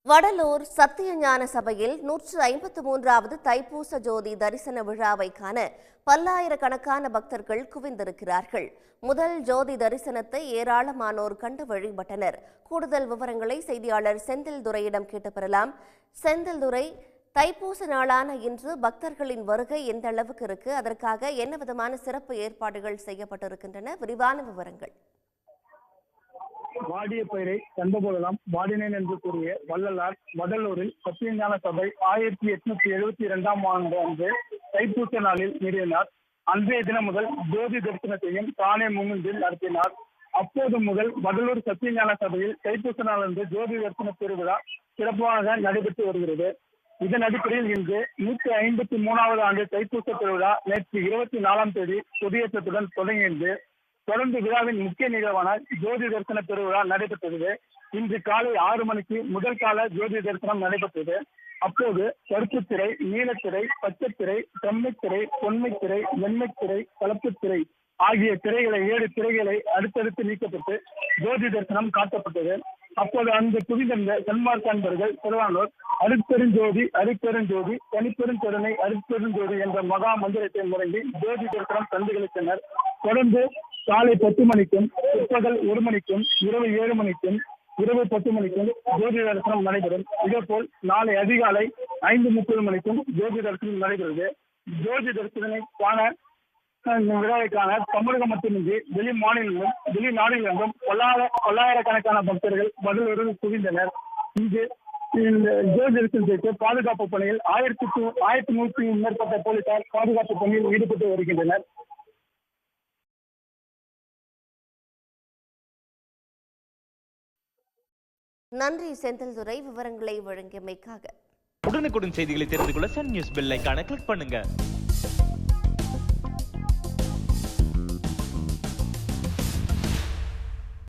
வடலூர் சத்தியஞான சபையில் 153வது தைப்பூச ஜோதி தரிசன விழாவை காண பல்லாயிரக்கணக்கான பக்தர்கள் குவிந்திருக்கிறார்கள். முதல் ஜோதி தரிசனத்தை ஏராளமானோர் கண்டு வழிபட்டனர். கூடுதல் விவரங்களை செய்தியாளர் செந்தில்துரையிடம் கேட்டு பெறலாம். செந்தில்துரை, தைப்பூச நாளான இன்று பக்தர்களின் வருகை எந்த அளவுக்கு இருக்கு? அதற்காக என்ன விதமான சிறப்பு ஏற்பாடுகள் செய்யப்பட்டிருக்கின்றன? விரிவான விவரங்கள். வாடிய பயிரை கண்டபோதெல்லாம் வாடினேன் என்று கூறிய வள்ளலார் வடலூரில் சத்தியஞான சபை 1872ஆம் ஆண்டு அன்று தைப்பூச நாளில் நிறுவினார். அன்றைய தினம் முதல் ஜோதி தரிசனத்தையும் தானே முன்னின்று நடத்தினார். அப்போது முதல் வடலூர் சத்தியஞான சபையில் தைப்பூச நாள் அன்று ஜோதி தரிசன திருவிழா சிறப்பாக நடைபெற்று வருகிறது. இதன் அடிப்படையில் இன்று 153வது ஆண்டு தைப்பூச திருவிழா நேற்று 24ஆம் தேதி கொடியேற்றத்துடன் தொடங்கியது. தொடர்ந்து விழாவின் முக்கிய நிகழ்வான ஜோதி தரிசன திருவிழா நடைபெற்றது. இன்று காலை 6 மணிக்கு முதல் கால ஜோதி தரிசனம் நடைபெற்றது. அப்போது கருப்புத்திரை, நீலத்திரை, பச்சைத்திரை, செம்மைத்திரை, பொன்மைத்திரை, வெண்மைத்திரை, கலப்புத்திரை ஆகிய திரைகளை 7 திரைகளை அடுத்தடுத்து நீக்கப்பட்டு ஜோதி தரிசனம் காட்டப்பட்டது. அப்போது அந்த குவிந்திருந்த சன்மார்க்க அன்பர்கள் திருவானோர் அருட்பெருஞ்சோதி அருட்பெருஞ்சோதி தனிப்பெருங்கருணை அருட்பெருஞ்சோதி என்ற மகா மந்திரத்தை முழங்கி ஜோதி தரிசனம் கண்டுகளித்தனர். தொடர்ந்து காலை 10 மணிக்கும், பிற்பகல் 1 மணிக்கும், இரவு 7 மணிக்கும், இரவு 10 மணிக்கும் ஜோதி தரிசனம் நடைபெறும். இதேபோல் நாளை அதிகாலை 5:30 மணிக்கும் ஜோதி தரிசனம் நடைபெறுகிறது. ஜோதி தரிசனத்தை காண விழாவை காண தமிழகம் மட்டுமின்றி வெளி மாநிலங்களும் வெளிநாடுகளிலும் பல்லாயிரக்கணக்கான பக்தர்கள் வடலூரில் குவிந்தனர். இங்கு இந்த ஜோதி தரிசனத்திற்கு பாதுகாப்பு பணியில் 1100க்கும் மேற்பட்ட போலீசார் பாதுகாப்பு பணியில் ஈடுபட்டு வருகின்றனர். நன்றி செந்தில்துரை, விவரங்களை வழங்கியமைக்காக. உடனுக்குடன் செய்திகளை தெரிந்து கொள்ள சன் நியூஸ் பெல் ஐகானை கிளிக் பண்ணுங்க.